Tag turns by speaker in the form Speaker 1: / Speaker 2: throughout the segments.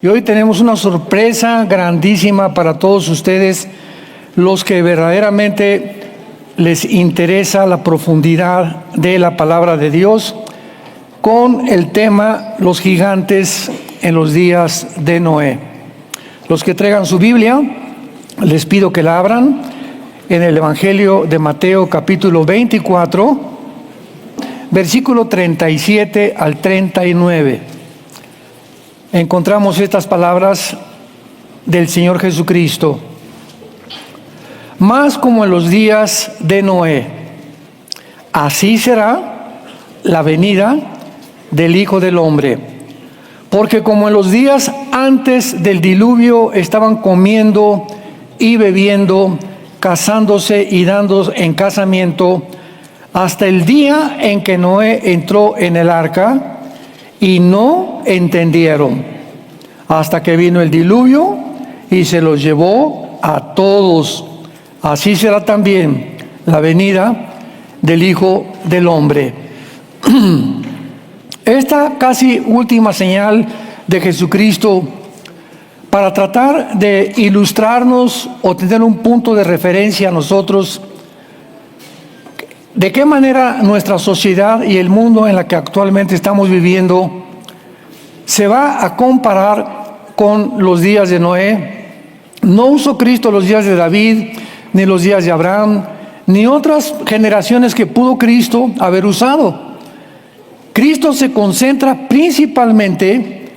Speaker 1: Y hoy tenemos una sorpresa grandísima para todos ustedes, los que verdaderamente les interesa la profundidad de la palabra de Dios, con el tema Los gigantes en los días de Noé. Los que traigan su Biblia, les pido que la abran en el Evangelio de Mateo capítulo 24, versículo 37 al 39. Encontramos estas palabras del Señor Jesucristo. Más como en los días de Noé, así será la venida del Hijo del Hombre. Porque como en los días antes del diluvio estaban comiendo y bebiendo, casándose y dando en casamiento, hasta el día en que Noé entró en el arca, y no entendieron, hasta que vino el diluvio y se los llevó a todos. Así será también la venida del Hijo del Hombre. Esta casi última señal de Jesucristo, para tratar de ilustrarnos o tener un punto de referencia a nosotros, de qué manera nuestra sociedad y el mundo en la que actualmente estamos viviendo se va a comparar con los días de Noé. No usó Cristo los días de David, ni los días de Abraham, ni otras generaciones que pudo Cristo haber usado. Cristo se concentra principalmente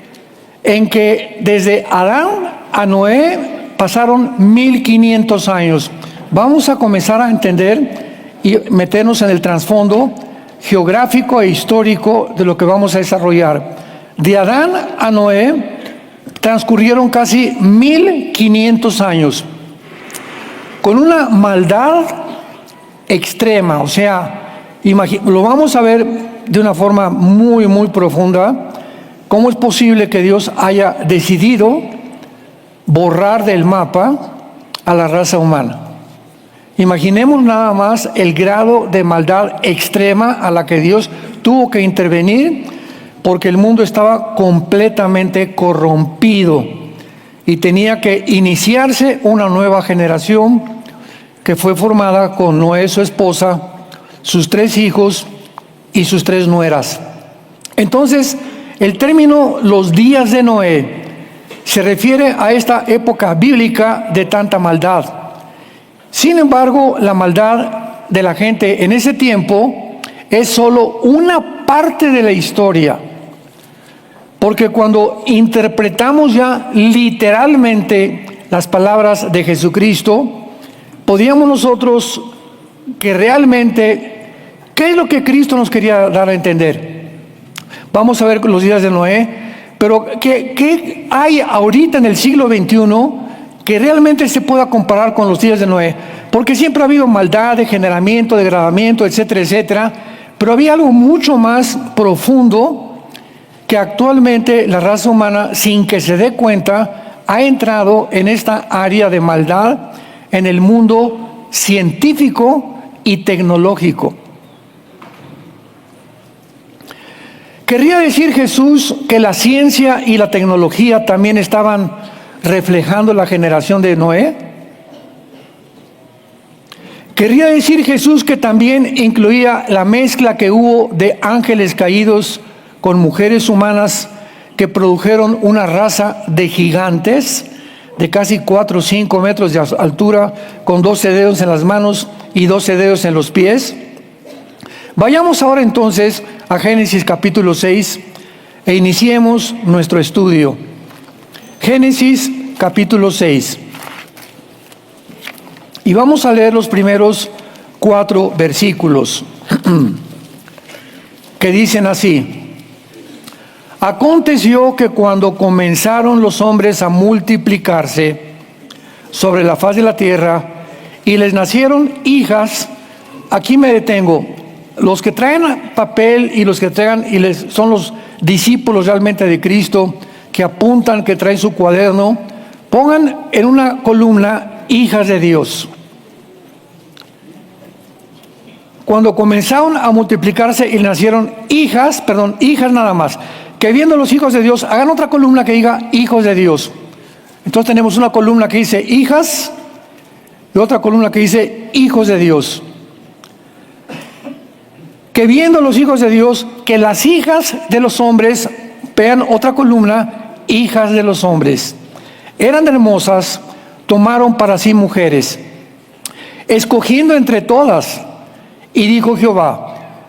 Speaker 1: en que desde Adán a Noé pasaron 1500 años. Vamos a comenzar a entender y meternos en el trasfondo geográfico e histórico de lo que vamos a desarrollar. De Adán a Noé transcurrieron casi 1500 años, con una maldad extrema. O sea, lo vamos a ver de una forma muy, muy profunda. ¿Cómo es posible que Dios haya decidido borrar del mapa a la raza humana? Imaginemos nada más el grado de maldad extrema a la que Dios tuvo que intervenir, porque el mundo estaba completamente corrompido y tenía que iniciarse una nueva generación que fue formada con Noé, su esposa, sus 3 hijos y sus 3 nueras. Entonces, el término los días de Noé se refiere a esta época bíblica de tanta maldad. Sin embargo, la maldad de la gente en ese tiempo es solo una parte de la historia, porque cuando interpretamos ya literalmente las palabras de Jesucristo, podíamos nosotros que realmente, ¿qué es lo que Cristo nos quería dar a entender? Vamos a ver los días de Noé, pero ¿qué hay ahorita en el siglo XXI que realmente se pueda comparar con los días de Noé? Porque siempre ha habido maldad, degeneramiento, degradamiento, etcétera, etcétera, pero había algo mucho más profundo que actualmente la raza humana, sin que se dé cuenta, ha entrado en esta área de maldad en el mundo científico y tecnológico. ¿Querría decir Jesús que la ciencia y la tecnología también estaban reflejando la generación de Noé? ¿Querría decir Jesús que también incluía la mezcla que hubo de ángeles caídos con mujeres humanas que produjeron una raza de gigantes de casi 4 o 5 metros de altura, con 12 dedos en las manos y 12 dedos en los pies? Vayamos ahora entonces a Génesis capítulo 6 e iniciemos nuestro estudio. Génesis capítulo 6. Y vamos a leer los primeros 4 versículos que dicen así: Aconteció que cuando comenzaron los hombres a multiplicarse sobre la faz de la tierra y les nacieron hijas, aquí me detengo. Los que traen papel y los que traigan son los discípulos realmente de Cristo, que apuntan, que traen su cuaderno, pongan en una columna hijas de Dios. Cuando comenzaron a multiplicarse y nacieron hijas nada más. que viendo los hijos de Dios, hagan otra columna que diga hijos de Dios. Entonces tenemos una columna que dice hijas y otra columna que dice hijos de Dios. Que viendo los hijos de Dios, que las hijas de los hombres, vean otra columna, hijas de los hombres. Eran hermosas, tomaron para sí mujeres, escogiendo entre todas. Y dijo Jehová: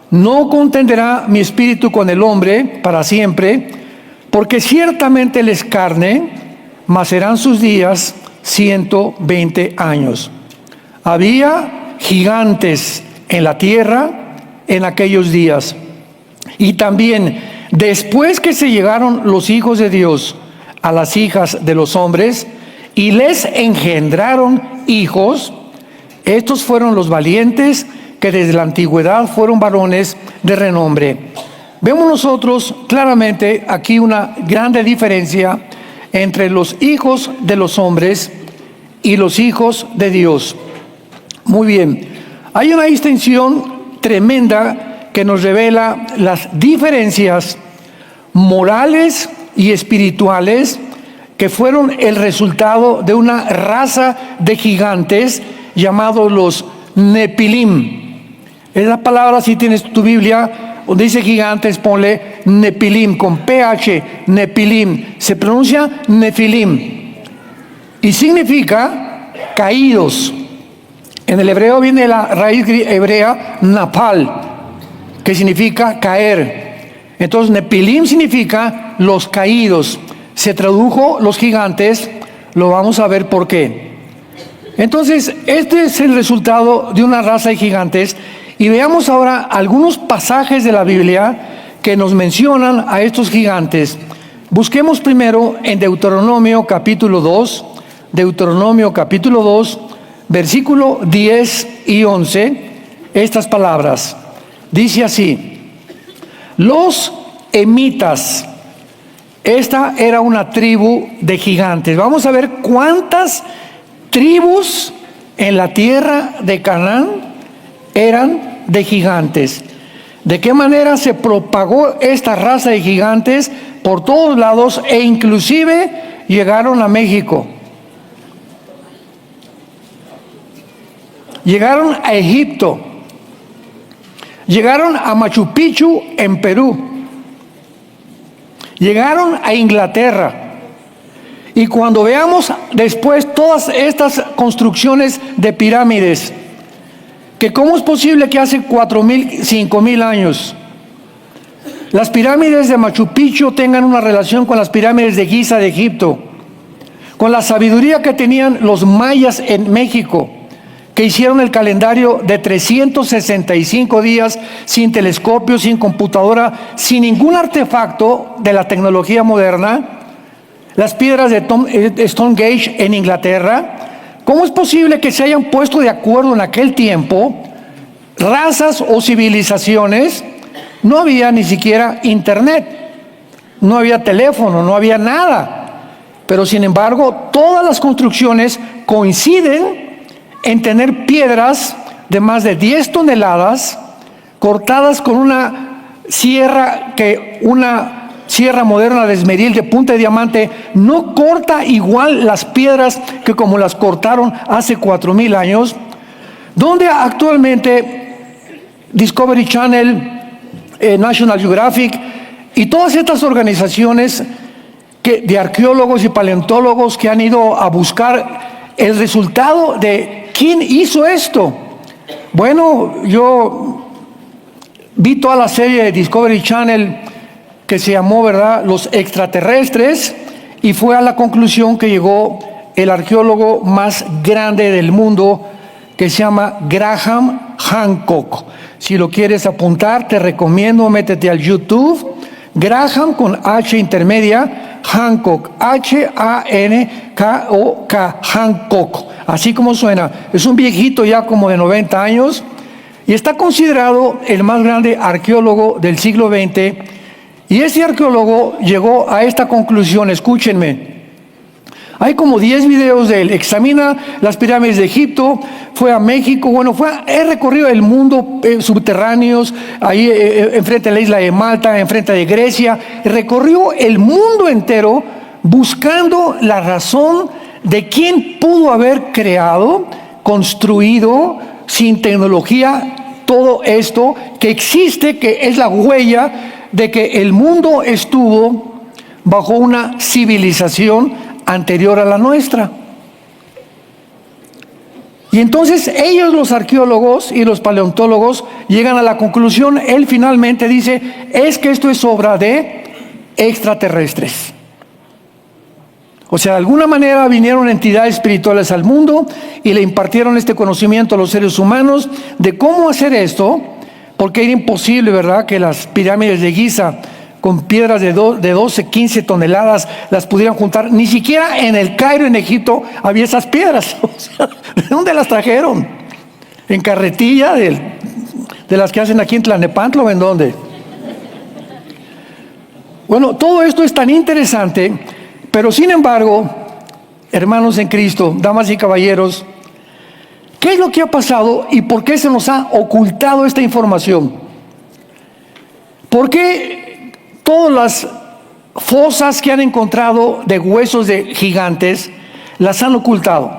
Speaker 1: no contenderá mi espíritu con el hombre para siempre, porque ciertamente él es carne, mas serán sus días 120 años. Había gigantes en la tierra en aquellos días. Y también, después que se llegaron los hijos de Dios a las hijas de los hombres, y les engendraron hijos, estos fueron los valientes, que desde la antigüedad fueron varones de renombre. Vemos nosotros claramente aquí una grande diferencia entre los hijos de los hombres y los hijos de Dios. Muy bien, hay una distinción tremenda que nos revela las diferencias morales y espirituales que fueron el resultado de una raza de gigantes llamados los Nepilim. Es la palabra, si tienes tu Biblia, donde dice gigantes, ponle Nepilim, con PH, Nepilim. Se pronuncia Nefilim. Y significa caídos. En el hebreo viene la raíz hebrea napal, que significa caer. Entonces Nepilim significa los caídos. Se tradujo los gigantes, lo vamos a ver por qué. Entonces, este es el resultado de una raza de gigantes. Y veamos ahora algunos pasajes de la Biblia que nos mencionan a estos gigantes. Busquemos primero en Deuteronomio capítulo 2, versículo 10 y 11, estas palabras. Dice así: los emitas, esta era una tribu de gigantes. Vamos a ver cuántas tribus en la tierra de Canaán eran de gigantes. De qué manera se propagó esta raza de gigantes por todos lados e inclusive llegaron a México. Llegaron a Egipto. Llegaron a Machu Picchu en Perú. Llegaron a Inglaterra. Y cuando veamos después todas estas construcciones de pirámides, que cómo es posible que hace 4,000, 5,000 años las pirámides de Machu Picchu tengan una relación con las pirámides de Giza de Egipto, con la sabiduría que tenían los mayas en México, que hicieron el calendario de 365 días sin telescopio, sin computadora, sin ningún artefacto de la tecnología moderna. Las piedras de Stonehenge en Inglaterra. ¿Cómo es posible que se hayan puesto de acuerdo en aquel tiempo razas o civilizaciones? No había ni siquiera internet, no había teléfono, no había nada. Pero sin embargo, todas las construcciones coinciden en tener piedras de más de 10 toneladas cortadas con una sierra moderna de esmeril de punta de diamante no corta igual las piedras que como las cortaron hace 4,000 años, donde actualmente Discovery Channel, National Geographic y todas estas organizaciones de arqueólogos y paleontólogos que han ido a buscar el resultado de quién hizo esto. Bueno, yo vi toda la serie de Discovery Channel que se llamó, ¿verdad?, Los Extraterrestres, y fue a la conclusión que llegó el arqueólogo más grande del mundo, que se llama Graham Hancock. Si lo quieres apuntar, te recomiendo, métete al YouTube, Graham con H intermedia, Hancock, H-A-N-K-O-K, Hancock, así como suena. Es un viejito ya como de 90 años, y está considerado el más grande arqueólogo del siglo XX. Y ese arqueólogo llegó a esta conclusión, escúchenme. Hay como 10 videos de él. Examina las pirámides de Egipto, fue a México, he recorrido el mundo, subterráneos, ahí enfrente de la isla de Malta, enfrente de Grecia. Recorrió el mundo entero buscando la razón de quién pudo haber creado, construido, sin tecnología, todo esto que existe, que es la huella de que el mundo estuvo bajo una civilización anterior a la nuestra. Y entonces ellos, los arqueólogos y los paleontólogos, llegan a la conclusión, él finalmente dice, es que esto es obra de extraterrestres. O sea, de alguna manera vinieron entidades espirituales al mundo y le impartieron este conocimiento a los seres humanos de cómo hacer esto, porque era imposible, ¿verdad?, que las pirámides de Giza, con piedras de 12, 15 toneladas, las pudieran juntar. Ni siquiera en el Cairo, en Egipto, había esas piedras. O sea, ¿de dónde las trajeron? ¿En carretilla de las que hacen aquí en Tlalnepantla o en dónde? Bueno, todo esto es tan interesante, pero sin embargo, hermanos en Cristo, damas y caballeros, ¿qué es lo que ha pasado y por qué se nos ha ocultado esta información? ¿Por qué todas las fosas que han encontrado de huesos de gigantes las han ocultado?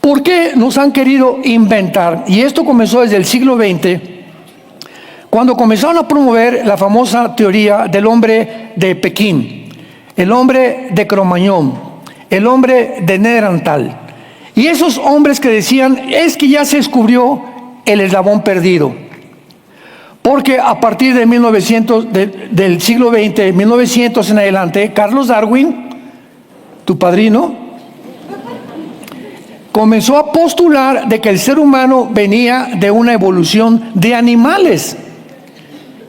Speaker 1: ¿Por qué nos han querido inventar? Y esto comenzó desde el siglo XX, cuando comenzaron a promover la famosa teoría del hombre de Pekín, el hombre de Cromañón, el hombre de Neandertal. Y esos hombres que decían, es que ya se descubrió el eslabón perdido. Porque a partir de 1900, del siglo XX, 1900 en adelante, Carlos Darwin, tu padrino, comenzó a postular de que el ser humano venía de una evolución de animales.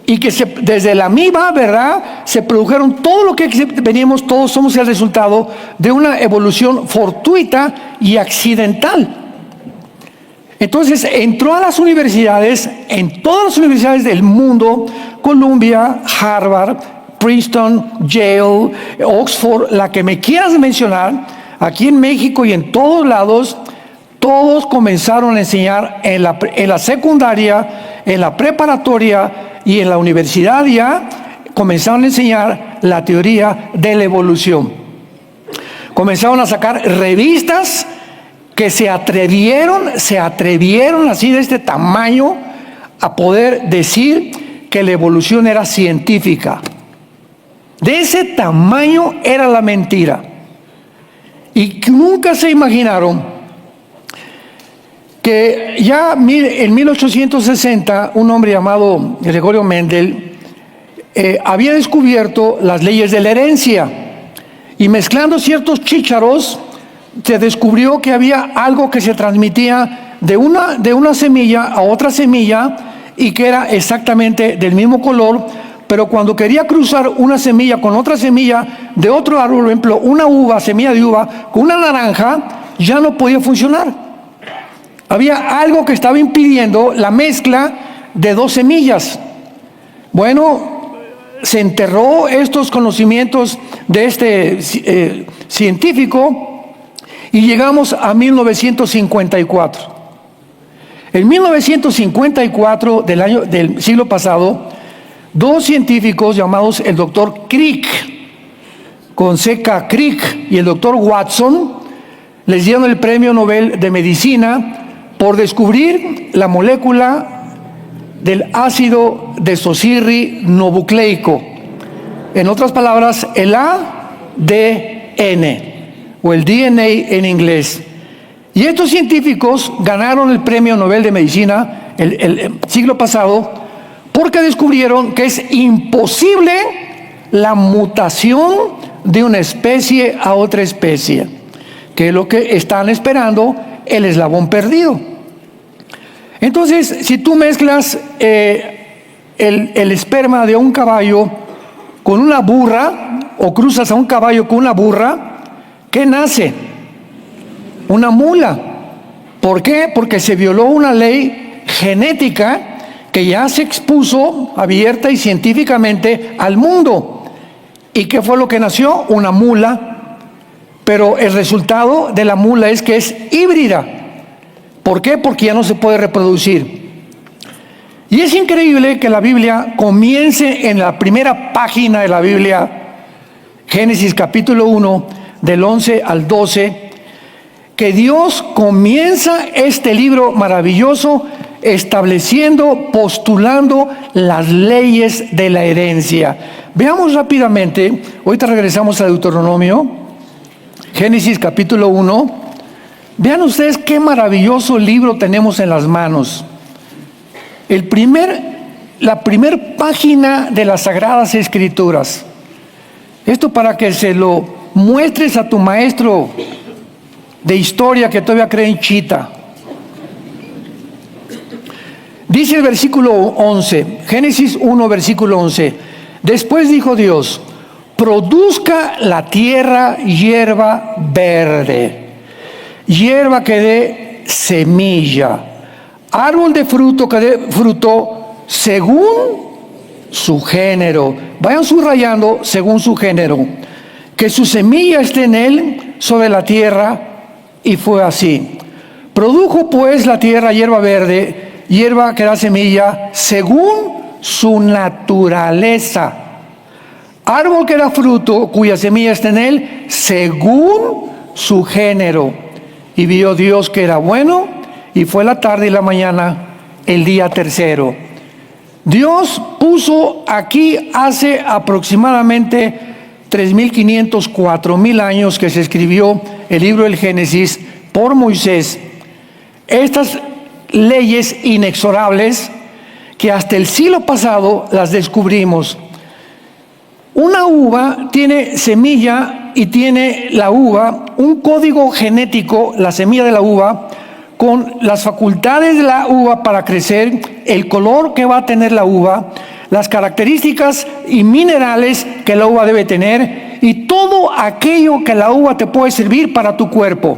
Speaker 1: Y que desde la amiba, ¿verdad?, se produjeron todo lo que veníamos, todos somos el resultado de una evolución fortuita y accidental. Entonces entró a las universidades, en todas las universidades del mundo, Columbia, Harvard, Princeton, Yale, Oxford, la que me quieras mencionar, aquí en México y en todos lados, todos comenzaron a enseñar en la secundaria, en la preparatoria y en la universidad ya comenzaron a enseñar la teoría de la evolución. Comenzaron a sacar revistas que se atrevieron así de este tamaño a poder decir que la evolución era científica. De ese tamaño era la mentira. Y nunca se imaginaron que ya en 1860 un hombre llamado Gregorio Mendel había descubierto las leyes de la herencia, y mezclando ciertos chícharos se descubrió que había algo que se transmitía de una semilla a otra semilla y que era exactamente del mismo color, pero cuando quería cruzar una semilla con otra semilla de otro árbol, por ejemplo una uva, semilla de uva con una naranja, ya no podía funcionar. Había algo que estaba impidiendo la mezcla de dos semillas. Bueno, se enterró estos conocimientos de este científico y llegamos a 1954. En 1954 del siglo pasado, dos científicos llamados el doctor Crick, con CK Crick, y el doctor Watson, les dieron el premio Nobel de Medicina por descubrir la molécula del ácido desoxirribonucleico. En otras palabras, el ADN, o el DNA en inglés. Y estos científicos ganaron el premio Nobel de Medicina el siglo pasado porque descubrieron que es imposible la mutación de una especie a otra especie, que es lo que están esperando, el eslabón perdido. Entonces, si tú mezclas el esperma de un caballo con una burra, o cruzas a un caballo con una burra, ¿qué nace? Una mula. ¿Por qué? Porque se violó una ley genética que ya se expuso abierta y científicamente al mundo. ¿Y qué fue lo que nació? Una mula. Pero el resultado de la mula es que es híbrida. ¿Por qué? Porque ya no se puede reproducir. Y es increíble que la Biblia comience en la primera página de la Biblia, Génesis capítulo 1, del 11 al 12, que Dios comienza este libro maravilloso estableciendo, postulando las leyes de la herencia. Veamos rápidamente, ahorita regresamos a Deuteronomio, Génesis capítulo 1. Vean ustedes qué maravilloso libro tenemos en las manos. La primer página de las Sagradas Escrituras. Esto para que se lo muestres a tu maestro de historia que todavía cree en Chita. Dice el versículo 11, Génesis 1, versículo 11. Después dijo Dios: produzca la tierra hierba verde, hierba que dé semilla, árbol de fruto que dé fruto según su género. Vayan subrayando según su género. Que su semilla esté en él sobre la tierra. Y fue así. Produjo pues la tierra hierba verde, hierba que da semilla según su naturaleza. Árbol que da fruto, cuya semilla está en él, según su género. Y vio Dios que era bueno, y fue la tarde y la mañana, el día tercero. Dios puso aquí hace aproximadamente 3.500, 4.000 años que se escribió el libro del Génesis por Moisés, estas leyes inexorables que hasta el siglo pasado las descubrimos. Una uva tiene semilla y tiene la uva un código genético, la semilla de la uva, con las facultades de la uva para crecer, el color que va a tener la uva, las características y minerales que la uva debe tener y todo aquello que la uva te puede servir para tu cuerpo.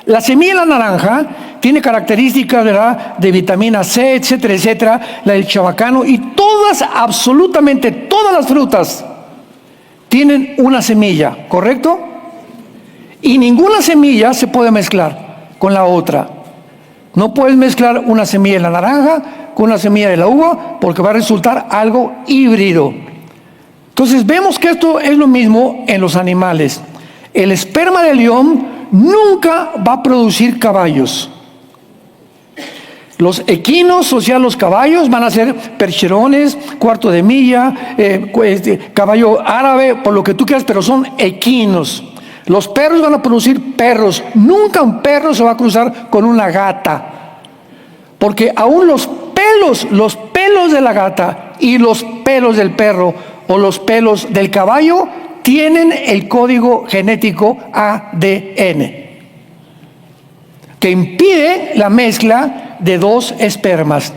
Speaker 1: La semilla de la naranja tiene características, ¿verdad?, de vitamina C, etcétera, etcétera, la del chabacano, y todas, absolutamente todas las frutas tienen una semilla, ¿correcto? Y ninguna semilla se puede mezclar con la otra. No puedes mezclar una semilla de la naranja con una semilla de la uva porque va a resultar algo híbrido. Entonces vemos que esto es lo mismo en los animales. El esperma de león nunca va a producir caballos. Los equinos, o sea, los caballos, van a ser percherones, cuarto de milla, caballo árabe, por lo que tú quieras, pero son equinos. Los perros van a producir perros. Nunca un perro se va a cruzar con una gata. Porque aún los pelos de la gata y los pelos del perro o los pelos del caballo tienen el código genético ADN, que impide la mezcla de dos espermas.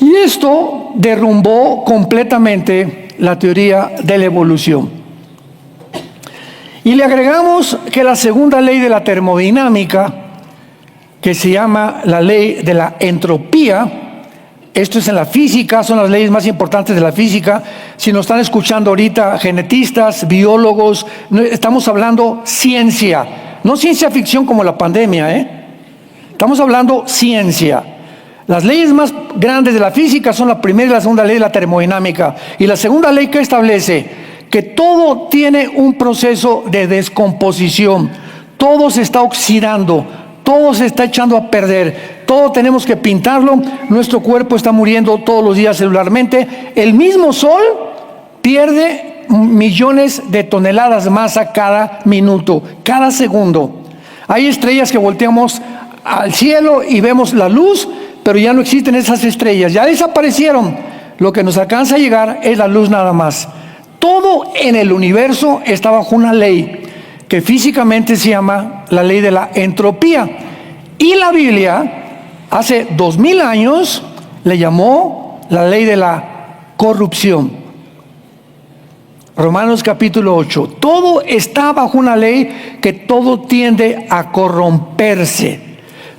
Speaker 1: Y esto derrumbó completamente la teoría de la evolución. Y le agregamos que la segunda ley de la termodinámica, que se llama la ley de la entropía, esto es en la física, son las leyes más importantes de la física. Si nos están escuchando ahorita genetistas, biólogos, estamos hablando ciencia, no ciencia ficción como la pandemia, Estamos hablando ciencia. Las leyes más grandes de la física son la primera y la segunda ley de la termodinámica. Y la segunda ley que establece que todo tiene un proceso de descomposición, todo se está oxidando, todo se está echando a perder, todo tenemos que pintarlo, nuestro cuerpo está muriendo todos los días celularmente. El mismo sol pierde millones de toneladas de masa cada minuto, cada segundo. Hay estrellas que volteamos al cielo y vemos la luz, pero ya no existen esas estrellas, ya desaparecieron. Lo que nos alcanza a llegar es la luz nada más. Todo en el universo está bajo una ley que físicamente se llama la ley de la entropía. Y la Biblia, hace 2000 años, le llamó la ley de la corrupción. Romanos capítulo 8. Todo está bajo una ley que todo tiende a corromperse.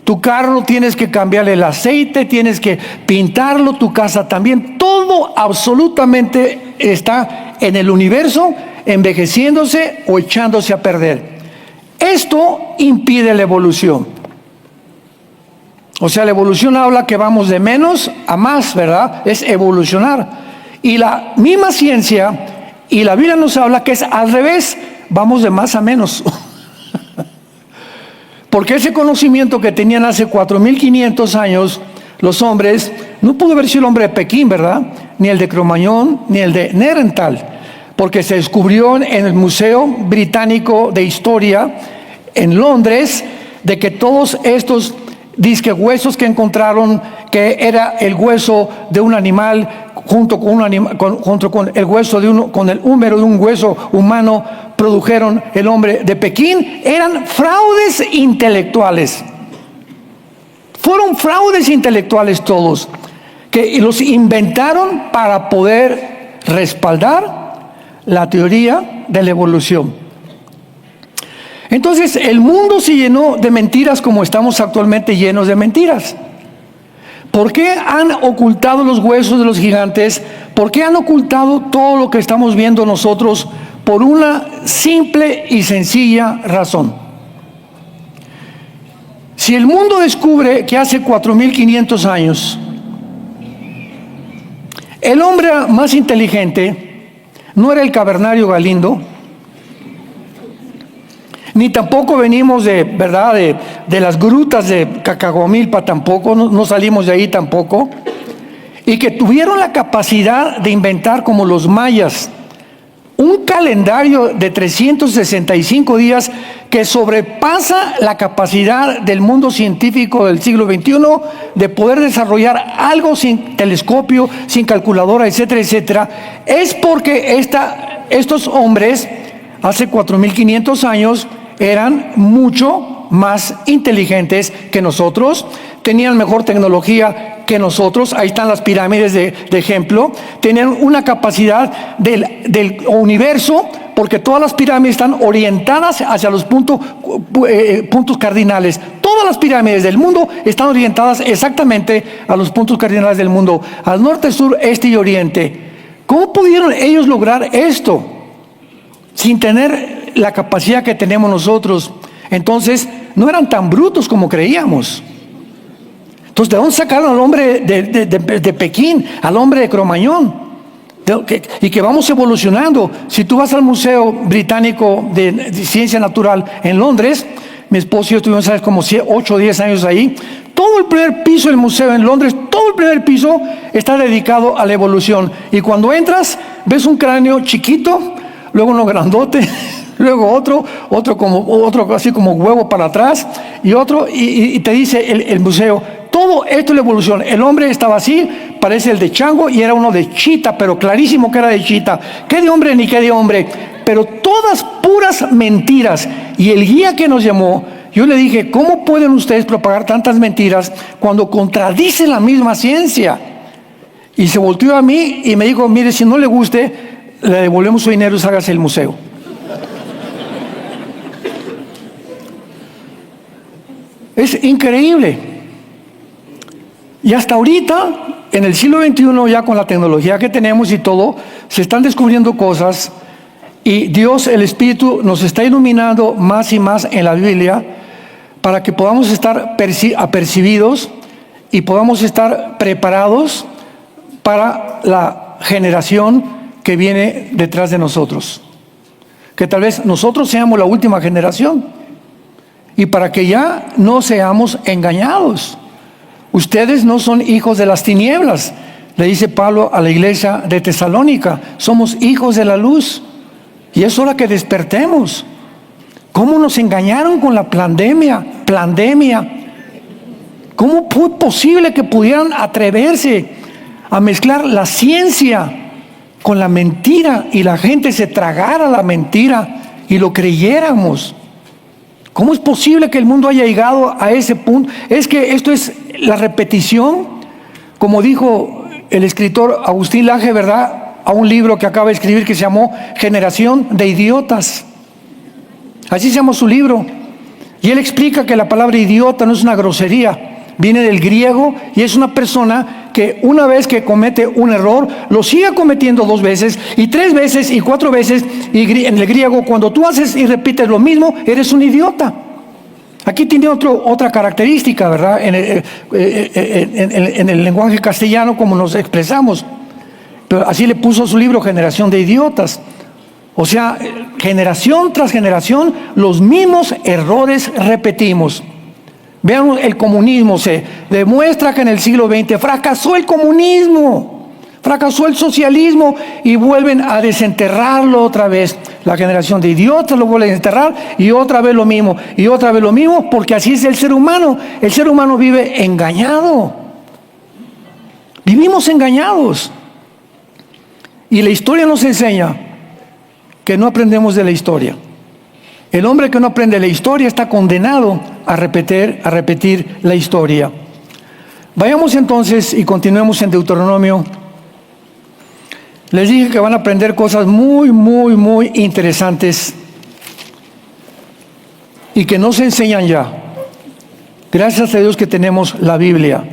Speaker 1: Tu carro tienes que cambiarle el aceite, tienes que pintarlo, tu casa también. Todo absolutamente está en el universo envejeciéndose o echándose a perder. Esto impide la evolución. O sea, la evolución habla que vamos de menos a más, ¿verdad? Es evolucionar. Y la misma ciencia y la Biblia nos habla que es al revés, vamos de más a menos. Porque ese conocimiento que tenían hace 4.500 años los hombres, no pudo haber sido el hombre de Pekín, ¿verdad? Ni el de Cromañón, ni el de Neandertal. Porque se descubrió en el Museo Británico de Historia en Londres de que todos estos disque huesos que encontraron, que era el hueso de un animal junto con el hueso de uno, con el húmero de un hueso humano, produjeron el hombre de Pekín, eran fraudes intelectuales. Fueron fraudes intelectuales todos, que los inventaron para poder respaldar la teoría de la evolución. Entonces, el mundo se llenó de mentiras como estamos actualmente llenos de mentiras. ¿Por qué han ocultado los huesos de los gigantes? ¿Por qué han ocultado todo lo que estamos viendo nosotros? Por una simple y sencilla razón. Si el mundo descubre que hace 4.500 años el hombre más inteligente no era el cavernario Galindo, ni tampoco venimos de, ¿verdad?, de las grutas de Cacahuamilpa, tampoco, no salimos de ahí tampoco, y que tuvieron la capacidad de inventar, como los mayas, un calendario de 365 días que sobrepasa la capacidad del mundo científico del siglo XXI de poder desarrollar algo sin telescopio, sin calculadora, etcétera, etcétera. Es porque estos hombres, hace 4.500 años, eran mucho más inteligentes que nosotros, tenían mejor tecnología que nosotros. Ahí están las pirámides de ejemplo. Tenían una capacidad del universo, porque todas las pirámides están orientadas hacia los puntos cardinales. Todas las pirámides del mundo están orientadas exactamente a los puntos cardinales del mundo, al norte, sur, este y oriente. ¿Cómo pudieron ellos lograr esto sin tener la capacidad que tenemos nosotros? Entonces, no eran tan brutos como creíamos. Entonces, ¿de dónde sacaron al hombre de Pekín, al hombre de Cromañón? Y que vamos evolucionando. Si tú vas al Museo Británico de Ciencia Natural en Londres, mi esposo y yo estuvimos, ¿sabes?, como 8 o 10 años ahí. Todo el primer piso del museo en Londres, todo el primer piso está dedicado a la evolución. Y cuando entras, ves un cráneo chiquito, luego uno grandote, luego otro así como huevo para atrás, y otro, y te dice el museo, todo esto es la evolución. El hombre estaba así, parece el de chango, y era uno de chita, pero clarísimo que era de chita. ¿Qué de hombre ni qué de hombre? Pero todas puras mentiras. Y el guía que nos llamó, yo le dije, ¿cómo pueden ustedes propagar tantas mentiras cuando contradicen la misma ciencia? Y se volteó a mí y me dijo, mire, si no le guste, le devolvemos su dinero y sálgase del museo. Es increíble. Y hasta ahorita, en el siglo XXI, ya con la tecnología que tenemos y todo, se están descubriendo cosas, y Dios, el Espíritu, nos está iluminando más y más en la Biblia para que podamos estar apercibidos y podamos estar preparados para la generación que viene detrás de nosotros. Que tal vez nosotros seamos la última generación, y para que ya no seamos engañados. Ustedes no son hijos de las tinieblas, le dice Pablo a la iglesia de Tesalónica. Somos hijos de la luz, y es hora que despertemos. ¿Cómo nos engañaron con la pandemia? ¿Cómo fue posible que pudieran atreverse a mezclar la ciencia con la mentira, y la gente se tragara la mentira y lo creyéramos? ¿Cómo es posible que el mundo haya llegado a ese punto? Es que esto es la repetición, como dijo el escritor Agustín Laje, ¿verdad?, a un libro que acaba de escribir que se llamó Generación de Idiotas. Así se llama su libro. Y él explica que la palabra idiota no es una grosería, viene del griego y es una persona que una vez que comete un error, lo siga cometiendo 2 veces, y 3 veces, y 4 veces. Y en el griego, cuando tú haces y repites lo mismo, eres un idiota. Aquí tiene otra característica, ¿verdad? En el lenguaje castellano, como nos expresamos. Pero así le puso su libro, Generación de Idiotas. O sea, generación tras generación, los mismos errores repetimos. Vean, el comunismo, se demuestra que en el siglo XX fracasó el comunismo, fracasó el socialismo, y vuelven a desenterrarlo otra vez. La generación de idiotas lo vuelven a desenterrar, y otra vez lo mismo, y otra vez lo mismo, porque así es el ser humano. El ser humano vive engañado. Vivimos engañados. Y la historia nos enseña que no aprendemos de la historia. El hombre que no aprende la historia está condenado a repetir la historia. Vayamos entonces y continuemos en Deuteronomio. Les dije que van a aprender cosas muy, muy, muy interesantes y que no se enseñan ya. Gracias a Dios que tenemos la Biblia.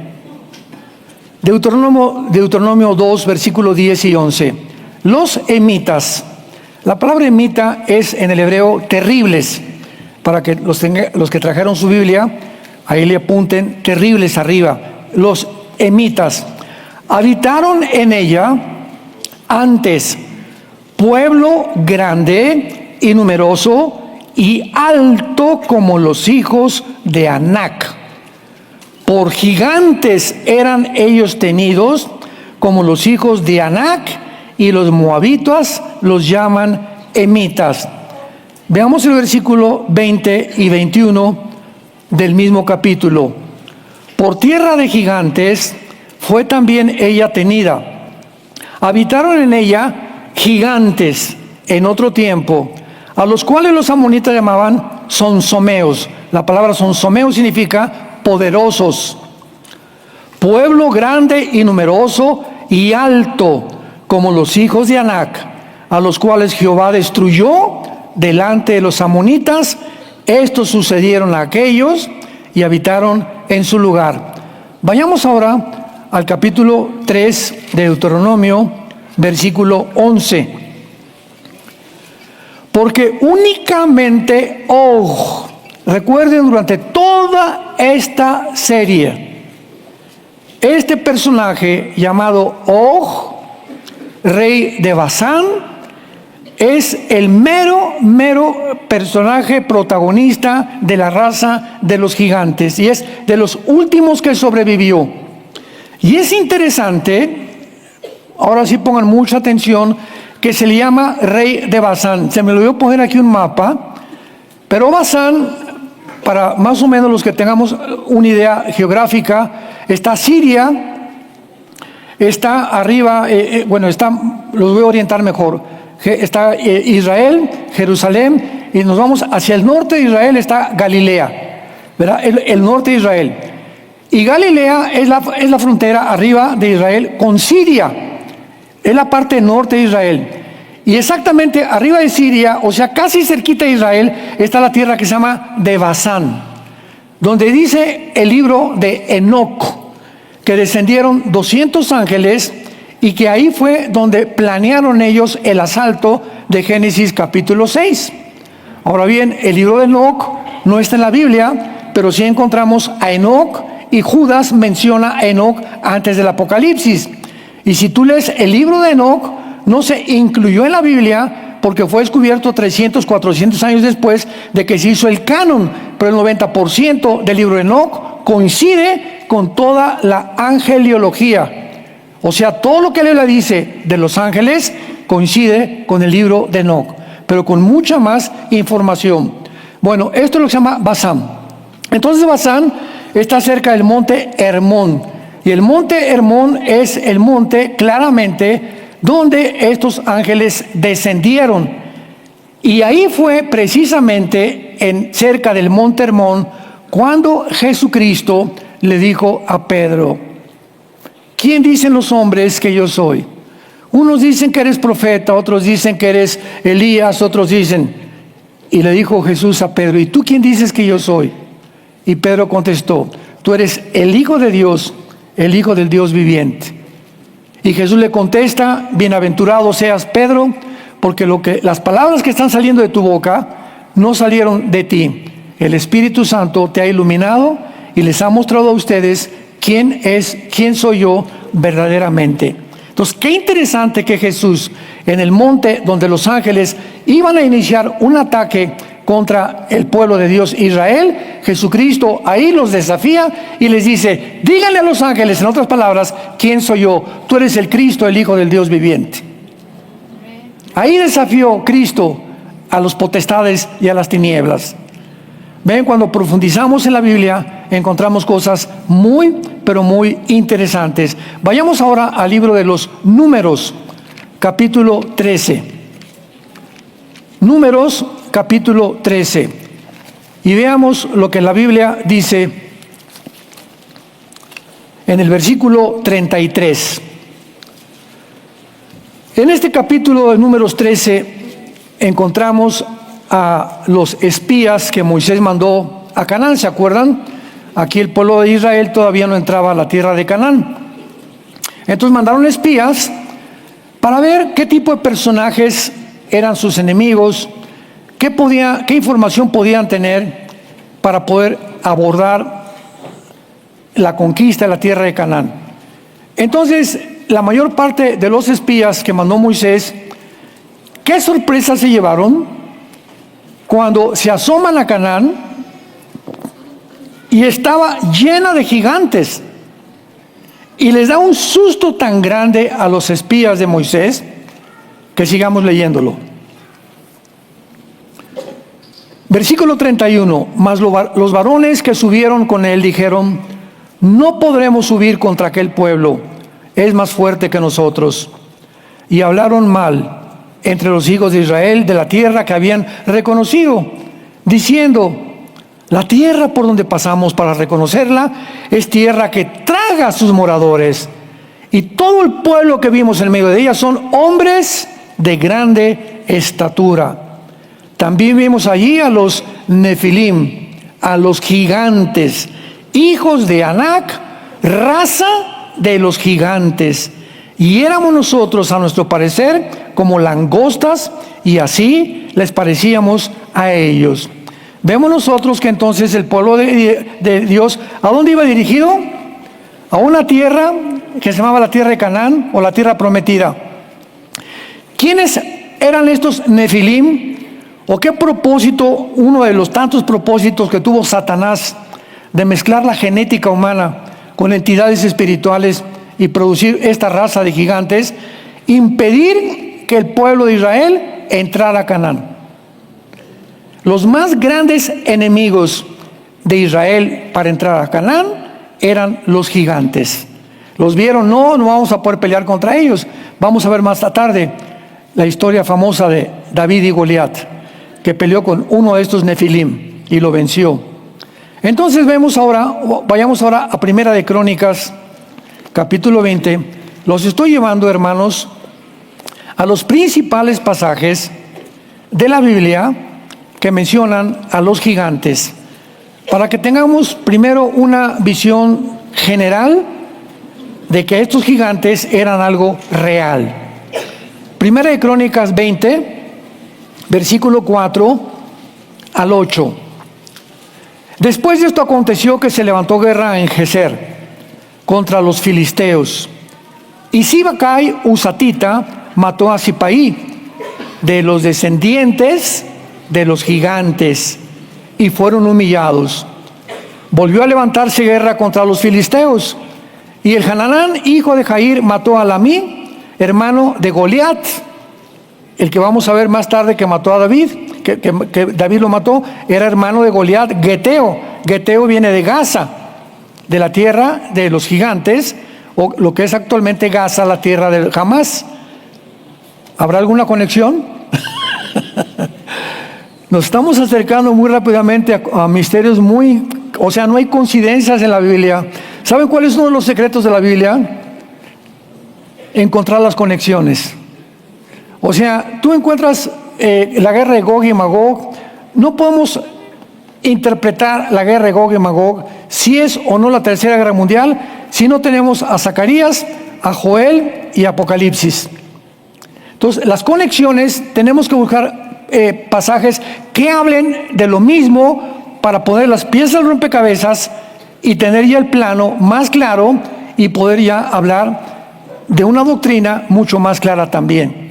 Speaker 1: Deuteronomio 2, versículos 10 y 11. Los emitas. La palabra emita es en el hebreo terribles. Para que los que trajeron su Biblia, ahí le apunten terribles arriba. Los emitas habitaron en ella antes, pueblo grande y numeroso y alto como los hijos de Anac. Por gigantes eran ellos tenidos como los hijos de Anac, y los moabitas los llaman emitas. Veamos el versículo 20 y 21 del mismo capítulo. Por tierra de gigantes fue también ella tenida. Habitaron en ella gigantes en otro tiempo, a los cuales los amonitas llamaban sonsomeos. La palabra sonsomeo significa poderosos. Pueblo grande y numeroso y alto como los hijos de Anac, a los cuales Jehová destruyó delante de los amonitas. Estos sucedieron a aquellos y habitaron en su lugar. Vayamos ahora al capítulo 3 de Deuteronomio, versículo 11. Porque únicamente Og, recuerden, durante toda esta serie, este personaje llamado Og, rey de Basán, es el mero personaje protagonista de la raza de los gigantes, y es de los últimos que sobrevivió. Y es interesante, ahora sí pongan mucha atención, que se le llama rey de Basán. Se me lo voy a poner aquí un mapa, pero Basán, para más o menos los que tengamos una idea geográfica, está Siria, está arriba, los voy a orientar mejor. Está Israel, Jerusalén, y nos vamos hacia el norte de Israel, está Galilea, ¿verdad? El norte de Israel. Y Galilea es la frontera arriba de Israel con Siria, es la parte norte de Israel. Y exactamente arriba de Siria, o sea, casi cerquita de Israel, está la tierra que se llama de Basán, donde dice el libro de Enoc que descendieron 200 ángeles, y que ahí fue donde planearon ellos el asalto de Génesis capítulo 6. Ahora bien, el libro de Enoc no está en la Biblia, pero sí encontramos a Enoc, y Judas menciona a Enoc antes del Apocalipsis. Y si tú lees el libro de Enoc, no se incluyó en la Biblia porque fue descubierto 300, 400 años después de que se hizo el canon, pero el 90% del libro de Enoc coincide con toda la angeliología. O sea, todo lo que la Biblia dice de los ángeles coincide con el libro de Enoc, pero con mucha más información. Bueno, esto es lo que se llama Basán. Entonces Basán está cerca del monte Hermón, y el monte Hermón es el monte claramente donde estos ángeles descendieron. Y ahí fue precisamente cerca del monte Hermón cuando Jesucristo le dijo a Pedro: ¿quién dicen los hombres que yo soy? Unos dicen que eres profeta, otros dicen que eres Elías, otros dicen. Y le dijo Jesús a Pedro: ¿y tú quién dices que yo soy? Y Pedro contestó: tú eres el Hijo de Dios, el Hijo del Dios viviente. Y Jesús le contesta: bienaventurado seas, Pedro, porque las palabras que están saliendo de tu boca no salieron de ti. El Espíritu Santo te ha iluminado y les ha mostrado a ustedes quién soy yo verdaderamente. Entonces, qué interesante que Jesús, en el monte donde los ángeles iban a iniciar un ataque contra el pueblo de Dios Israel, Jesucristo ahí los desafía y les dice: díganle a los ángeles, en otras palabras, ¿quién soy yo? Tú eres el Cristo, el Hijo del Dios viviente. Ahí desafió Cristo a los potestades y a las tinieblas. Ven, cuando profundizamos en la Biblia, encontramos cosas muy, pero muy interesantes. Vayamos ahora al libro de los Números, capítulo 13. Números, capítulo 13. Y veamos lo que la Biblia dice en el versículo 33. En este capítulo de Números 13 encontramos a los espías que Moisés mandó a Canaán. ¿Se acuerdan? Aquí el pueblo de Israel todavía no entraba a la tierra de Canaán. Entonces mandaron espías para ver qué tipo de personajes eran sus enemigos, qué información podían tener para poder abordar la conquista de la tierra de Canaán. Entonces, la mayor parte de los espías que mandó Moisés, ¿qué sorpresa se llevaron cuando se asoman a Canaán y estaba llena de gigantes? Y les da un susto tan grande a los espías de Moisés que sigamos leyéndolo. Versículo 31. Mas los varones que subieron con él dijeron: no podremos subir contra aquel pueblo, es más fuerte que nosotros. Y hablaron mal entre los hijos de Israel de la tierra que habían reconocido, diciendo: la tierra por donde pasamos para reconocerla es tierra que traga a sus moradores, y todo el pueblo que vimos en medio de ella son hombres de grande estatura. También vimos allí a los Nefilim, a los gigantes, hijos de Anac, raza de los gigantes. Y éramos nosotros, a nuestro parecer, como langostas, y así les parecíamos a ellos. Vemos nosotros que entonces el pueblo de Dios, ¿a dónde iba dirigido? A una tierra que se llamaba la tierra de Canaán, o la tierra prometida. ¿Quiénes eran estos Nefilim? ¿O qué propósito, uno de los tantos propósitos que tuvo Satanás de mezclar la genética humana con entidades espirituales y producir esta raza de gigantes? Impedir que el pueblo de Israel entrara a Canaán. Los más grandes enemigos de Israel para entrar a Canaán eran los gigantes. Los vieron: no vamos a poder pelear contra ellos. Vamos a ver más tarde la historia famosa de David y Goliat, que peleó con uno de estos Nefilim y lo venció. Entonces vayamos ahora a Primera de Crónicas, capítulo 20. Los estoy llevando, hermanos, a los principales pasajes de la Biblia que mencionan a los gigantes, para que tengamos primero una visión general de que estos gigantes eran algo real. Primera de Crónicas 20, versículo 4 al 8. Después de esto aconteció que se levantó guerra en Geser contra los filisteos, y Sibacai Husatita mató a Sipaí, de los descendientes de los gigantes, y fueron humillados. Volvió a levantarse guerra contra los filisteos, y el Hananán, hijo de Jair, mató a Lamí, hermano de Goliat, el que vamos a ver más tarde que mató a David, que David lo mató, era hermano de Goliat, Geteo. Geteo viene de Gaza, de la tierra de los gigantes, o lo que es actualmente Gaza, la tierra de Hamás. ¿Habrá alguna conexión? Nos estamos acercando muy rápidamente a misterios no hay coincidencias en la Biblia. ¿Saben cuál es uno de los secretos de la Biblia? Encontrar las conexiones. O sea, tú encuentras la guerra de Gog y Magog. No podemos interpretar la guerra de Gog y Magog, si es o no la tercera guerra mundial, si no tenemos a Zacarías, a Joel y Apocalipsis? Entonces, las conexiones, tenemos que buscar pasajes que hablen de lo mismo para poner las piezas del rompecabezas y tener ya el plano más claro y poder ya hablar de una doctrina mucho más clara también.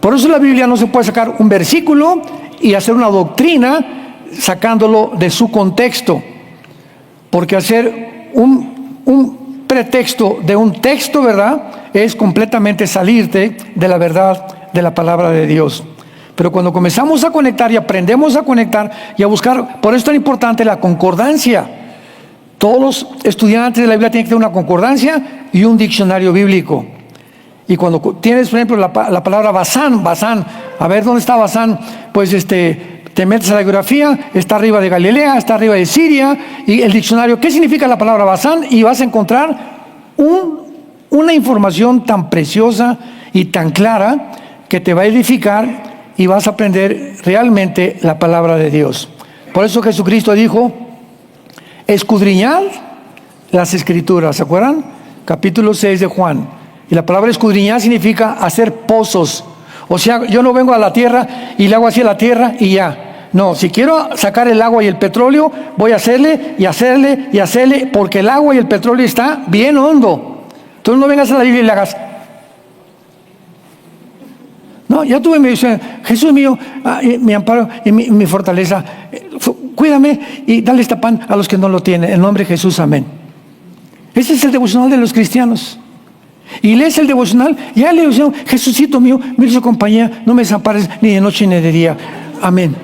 Speaker 1: Por eso la Biblia no se puede sacar un versículo y hacer una doctrina sacándolo de su contexto, porque hacer un pretexto de un texto, ¿verdad?, es completamente salirte de la verdad de la palabra de Dios. Pero cuando comenzamos a conectar y aprendemos a conectar y a buscar, por eso es tan importante la concordancia. Todos los estudiantes de la Biblia tienen que tener una concordancia y un diccionario bíblico. Y cuando tienes, por ejemplo, la palabra Basán, a ver dónde está Basán, pues te metes a la geografía, está arriba de Galilea, está arriba de Siria, y el diccionario, ¿qué significa la palabra Basán? Y vas a encontrar una información tan preciosa y tan clara que te va a edificar y vas a aprender realmente la palabra de Dios. Por eso Jesucristo dijo: escudriñad las Escrituras, ¿se acuerdan? Capítulo 6 de Juan. Y la palabra escudriñar significa hacer pozos. O sea, yo no vengo a la tierra y le hago así a la tierra y ya. No, si quiero sacar el agua y el petróleo, voy a hacerle y hacerle y hacerle, porque el agua y el petróleo está bien hondo. Entonces no vengas a la Biblia y le hagas. No, ya tuve, me dice, Jesús mío, mi amparo y mi fortaleza, cuídame y dale este pan a los que no lo tienen. En nombre de Jesús, amén. Ese es el devocional de los cristianos. Y lees el devocional, ya le digo, Jesucito mío, mira su compañía, no me desampares ni de noche ni de día. Amén.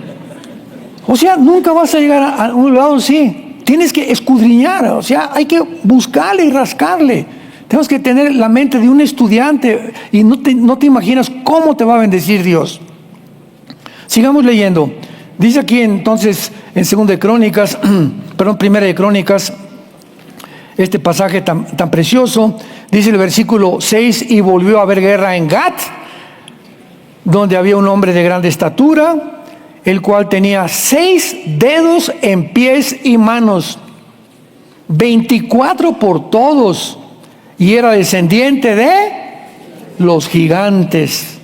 Speaker 1: O sea, nunca vas a llegar a un lado así. Tienes que escudriñar, o sea, hay que buscarle y rascarle. Tenemos que tener la mente de un estudiante y no te imaginas cómo te va a bendecir Dios. Sigamos leyendo. Dice aquí entonces en 2 de Crónicas, perdón, 1 de Crónicas, este pasaje tan precioso. Dice el versículo 6: y volvió a haber guerra en Gat, donde había un hombre de grande estatura, el cual tenía 6 dedos en pies y manos, 24 por todos, y era descendiente de los gigantes.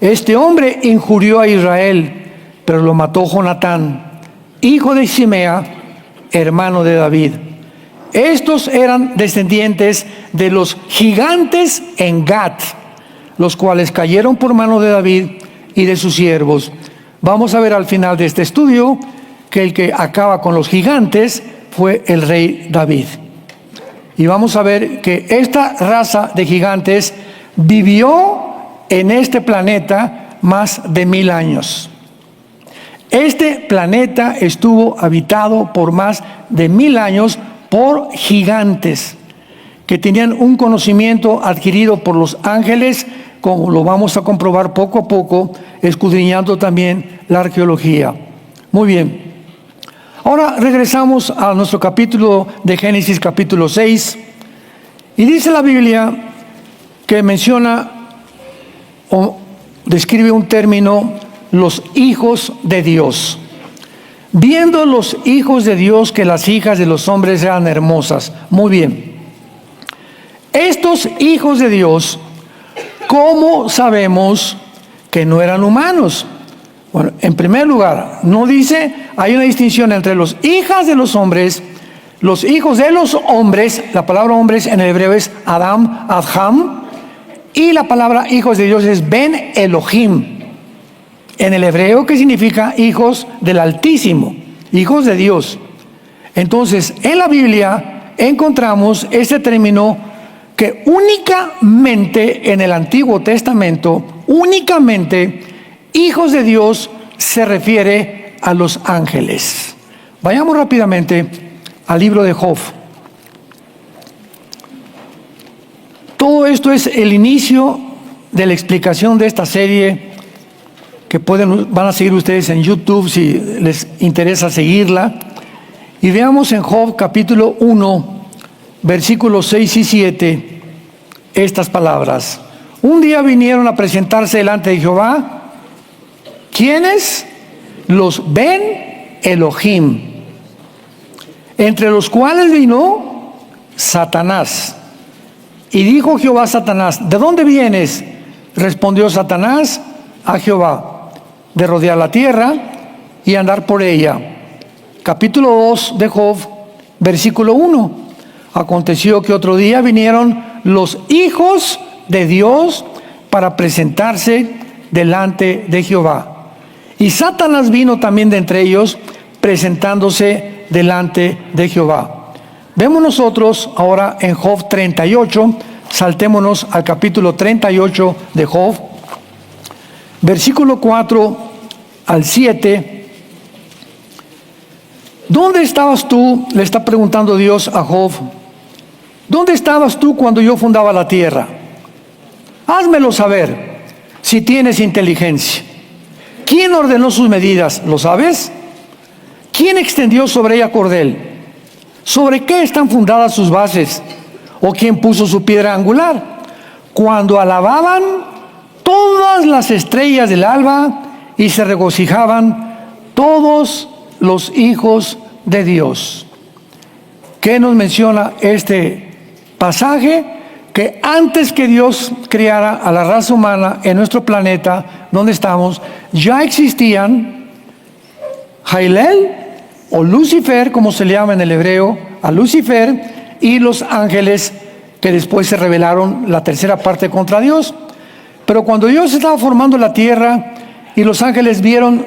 Speaker 1: Este hombre injurió a Israel, pero lo mató Jonatán, hijo de Simea, hermano de David. Estos eran descendientes de los gigantes en Gat, los cuales cayeron por mano de David y de sus siervos. Vamos a ver al final de este estudio que el que acaba con los gigantes fue el rey David. Y vamos a ver que esta raza de gigantes vivió en este planeta más de 1000 años. Este planeta estuvo habitado por más de 1000 años por gigantes que tenían un conocimiento adquirido por los ángeles, como lo vamos a comprobar poco a poco, escudriñando también la arqueología. Muy bien. Ahora regresamos a nuestro capítulo de Génesis, capítulo 6, y dice la Biblia que menciona o describe un término: los hijos de Dios. Viendo los hijos de Dios que las hijas de los hombres eran hermosas. Muy bien. Estos hijos de Dios, ¿cómo sabemos que no eran humanos? Bueno, en primer lugar, no dice, hay una distinción entre los hijas de los hombres, los hijos de los hombres. La palabra hombres en el hebreo es Adam, Adham, y la palabra hijos de Dios es Ben Elohim. En el hebreo, que significa hijos del Altísimo, hijos de Dios. Entonces, en la Biblia encontramos este término que únicamente en el Antiguo Testamento, únicamente hijos de Dios se refiere a los ángeles. Vayamos rápidamente al libro de Job. Todo esto es el inicio de la explicación de esta serie que van a seguir ustedes en YouTube si les interesa seguirla. Y veamos en Job capítulo 1, versículos 6 y 7, estas palabras. Un día vinieron a presentarse delante de Jehová. ¿Quiénes? Los Ben Elohim, entre los cuales vino Satanás. Y dijo Jehová a Satanás, ¿de dónde vienes? Respondió Satanás a Jehová, de rodear la tierra y andar por ella. Capítulo 2 de Job, versículo 1. Aconteció que otro día vinieron los hijos de Dios para presentarse delante de Jehová. Y Satanás vino también de entre ellos, presentándose delante de Jehová. Vemos nosotros ahora en Job 38, saltémonos al capítulo 38 de Job, versículo 4 al 7. ¿Dónde estabas tú? Le está preguntando Dios a Job. ¿Dónde estabas tú cuando yo fundaba la tierra? Házmelo saber, si tienes inteligencia. ¿Quién ordenó sus medidas? ¿Lo sabes? ¿Quién extendió sobre ella cordel? ¿Sobre qué están fundadas sus bases? ¿O quién puso su piedra angular? Cuando alababan todas las estrellas del alba y se regocijaban todos los hijos de Dios. ¿Qué nos menciona este pasaje? Que antes que Dios creara a la raza humana en nuestro planeta, donde estamos, ya existían Jailel, o Lucifer, como se le llama en el hebreo, a Lucifer, y los ángeles que después se rebelaron la tercera parte contra Dios. Pero cuando Dios estaba formando la tierra y los ángeles vieron,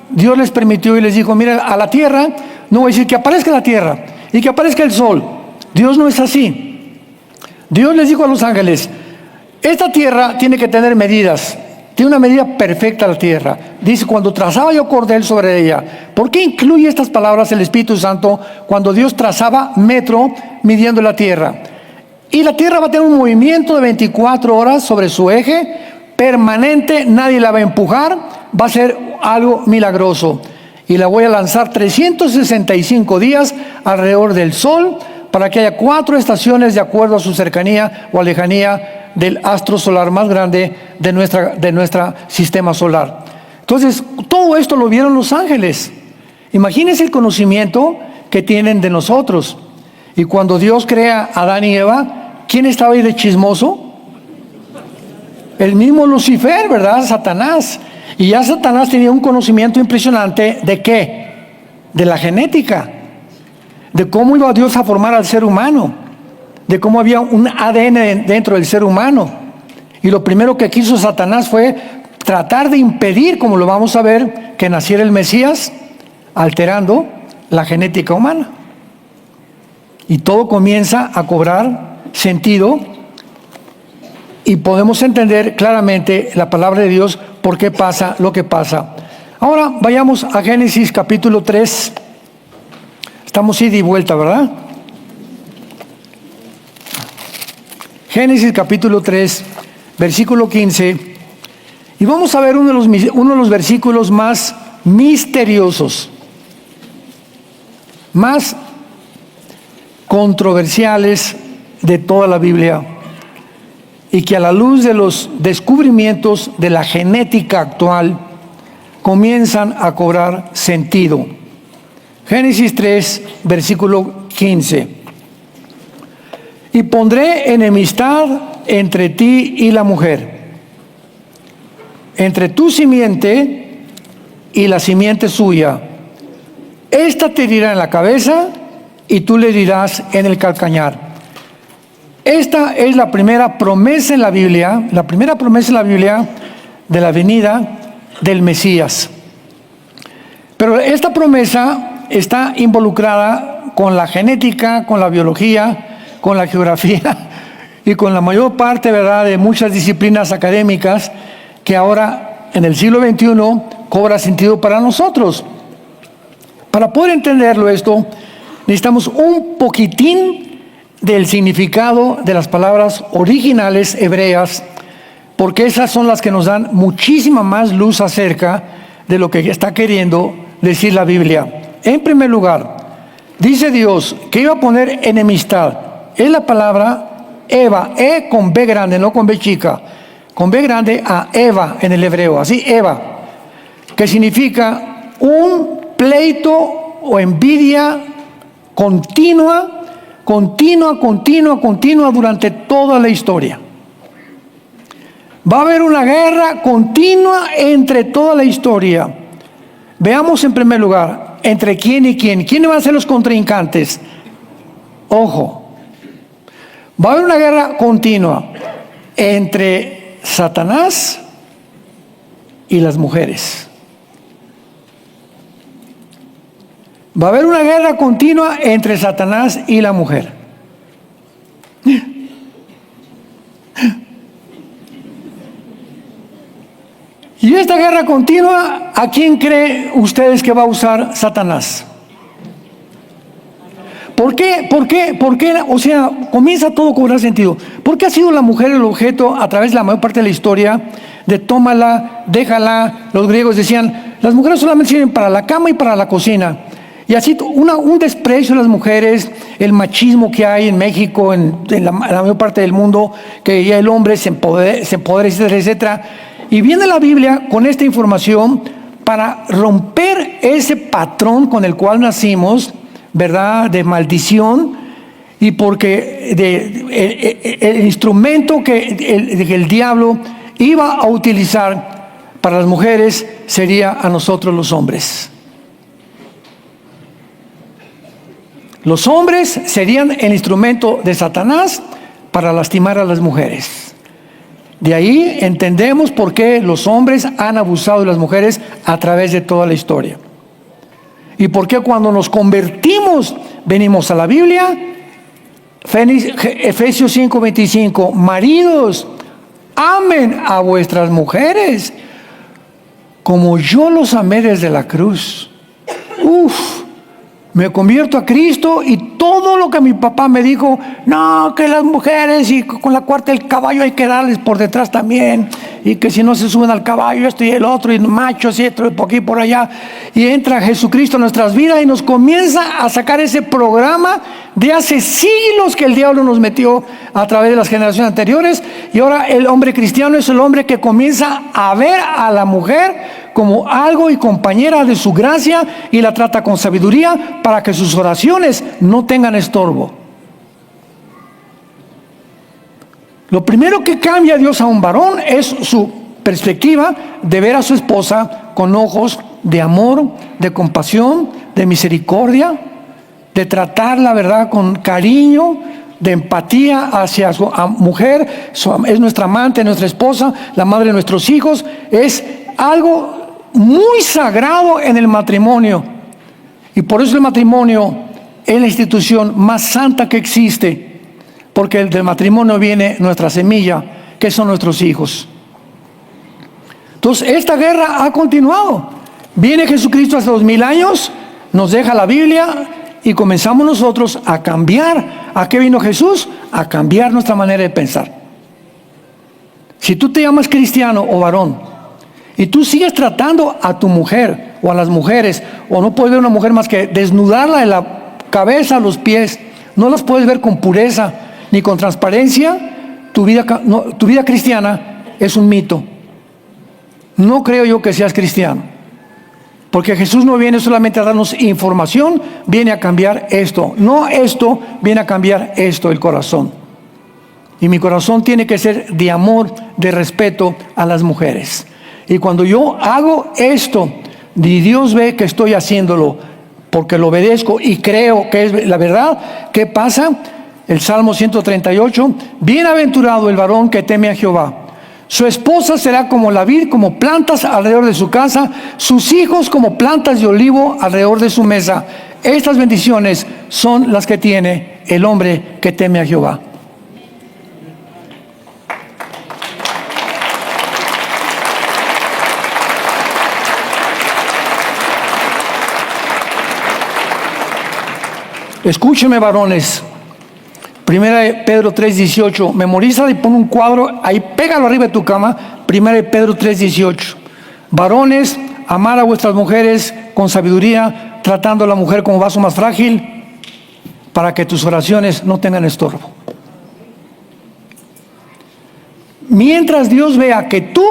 Speaker 1: Dios les permitió y les dijo, mira, a la tierra, no voy a decir que aparezca la tierra y que aparezca el sol. Dios no es así. Dios les dijo a los ángeles, esta tierra tiene que tener medidas. Tiene una medida perfecta la tierra. Dice, cuando trazaba yo cordel sobre ella. ¿Por qué incluye estas palabras el Espíritu Santo cuando Dios trazaba metro midiendo la tierra? Y la tierra va a tener un movimiento de 24 horas sobre su eje, permanente, nadie la va a empujar, va a ser algo milagroso. Y la voy a lanzar 365 días alrededor del Sol para que haya 4 estaciones de acuerdo a su cercanía o lejanía del astro solar más grande de nuestra sistema solar. Entonces, todo esto lo vieron los ángeles. Imagínense el conocimiento que tienen de nosotros. Y cuando Dios crea a Adán y Eva, ¿quién estaba ahí de chismoso? El mismo Lucifer, ¿verdad? Satanás. Y ya Satanás tenía un conocimiento impresionante ¿de qué? De la genética, de cómo iba Dios a formar al ser humano, de cómo había un ADN dentro del ser humano. Y lo primero que quiso Satanás fue tratar de impedir, como lo vamos a ver, que naciera el Mesías, alterando la genética humana. Y todo comienza a cobrar sentido y podemos entender claramente la palabra de Dios por qué pasa lo que pasa. Ahora vayamos a Génesis capítulo 3. Estamos ida y vuelta, ¿verdad? Génesis capítulo 3, versículo 15. Y vamos a ver uno de los versículos más misteriosos, más controversiales de toda la Biblia, y que a la luz de los descubrimientos de la genética actual comienzan a cobrar sentido. Génesis 3, versículo 15. Y pondré enemistad entre ti y la mujer, entre tu simiente y la simiente suya. Esta te herirá en la cabeza y tú le herirás en el calcañar. Esta es la primera promesa en la Biblia, de la venida del Mesías. Pero esta promesa está involucrada con la genética, con la biología, con la geografía y con la mayor parte, ¿verdad?, de muchas disciplinas académicas que ahora en el siglo XXI cobra sentido para nosotros. Para poder entenderlo esto, necesitamos un poquitín del significado de las palabras originales hebreas, porque esas son las que nos dan muchísima más luz acerca de lo que está queriendo decir la Biblia. En primer lugar, dice Dios que iba a poner enemistad. Es la palabra Eva, con B grande, no con B chica, con B grande a Eva en el hebreo, así Eva, que significa un pleito o envidia continua continua durante toda la historia. Va a haber una guerra continua entre toda la historia. Veamos en primer lugar, ¿entre quién y quién? ¿Quiénes van a ser los contrincantes? Ojo, va a haber una guerra continua entre Satanás y las mujeres. Va a haber una guerra continua entre Satanás y la mujer. Y esta guerra continua, ¿a quién creen ustedes que va a usar Satanás? ¿Por qué? O sea, comienza todo a cobrar sentido. ¿Por qué ha sido la mujer el objeto a través de la mayor parte de la historia de tómala, déjala? Los griegos decían, las mujeres solamente sirven para la cama y para la cocina. Y así un desprecio a las mujeres, el machismo que hay en México, en la mayor parte del mundo, que ya el hombre se empodera, etcétera, etcétera. Y viene la Biblia con esta información para romper ese patrón con el cual nacimos, ¿verdad?, de maldición, y porque el instrumento que el diablo iba a utilizar para las mujeres sería a nosotros los hombres. Los hombres serían el instrumento de Satanás para lastimar a las mujeres. De ahí entendemos por qué los hombres han abusado de las mujeres a través de toda la historia. Y por qué cuando nos convertimos, venimos a la Biblia, Efesios 5:25, maridos, amen a vuestras mujeres como yo los amé desde la cruz. Me convierto a Cristo y todo lo que mi papá me dijo, no, que las mujeres y con la cuarta del caballo hay que darles por detrás también, y que si no se suben al caballo esto y el otro, y machos y otro, por aquí por allá, y entra Jesucristo en nuestras vidas y nos comienza a sacar ese programa de hace siglos que el diablo nos metió a través de las generaciones anteriores, y ahora el hombre cristiano es el hombre que comienza a ver a la mujer como algo y compañera de su gracia y la trata con sabiduría para que sus oraciones no tengan estorbo. Lo primero que cambia Dios a un varón es su perspectiva de ver a su esposa con ojos de amor, de compasión, de misericordia, de tratarla, ¿verdad?, con cariño, de empatía hacia su mujer. Es nuestra amante, nuestra esposa, la madre de nuestros hijos. Es algo muy sagrado en el matrimonio, y por eso el matrimonio es la institución más santa que existe, porque del matrimonio viene nuestra semilla, que son nuestros hijos. Entonces esta guerra ha continuado. Viene Jesucristo hace 2000 años, nos deja la Biblia y comenzamos nosotros a cambiar. ¿A qué vino Jesús? A cambiar nuestra manera de pensar. Si tú te llamas cristiano o varón y tú sigues tratando a tu mujer o a las mujeres, o no puedes ver una mujer más que desnudarla de la cabeza a los pies, no las puedes ver con pureza ni con transparencia, tu vida cristiana es un mito. No creo yo que seas cristiano, porque Jesús no viene solamente a darnos información, viene a cambiar esto. No esto, viene a cambiar esto, el corazón. Y mi corazón tiene que ser de amor, de respeto a las mujeres. Y cuando yo hago esto, y Dios ve que estoy haciéndolo porque lo obedezco y creo que es la verdad, ¿qué pasa? El Salmo 138, bienaventurado el varón que teme a Jehová. Su esposa será como la vid, como plantas alrededor de su casa, sus hijos como plantas de olivo alrededor de su mesa. Estas bendiciones son las que tiene el hombre que teme a Jehová. Escúcheme, varones. Primera de Pedro 3:18. Memorízalo y pon un cuadro ahí, pégalo arriba de tu cama. Primera de Pedro 3:18. Varones, amar a vuestras mujeres con sabiduría, tratando a la mujer como vaso más frágil, para que tus oraciones no tengan estorbo. Mientras Dios vea que tú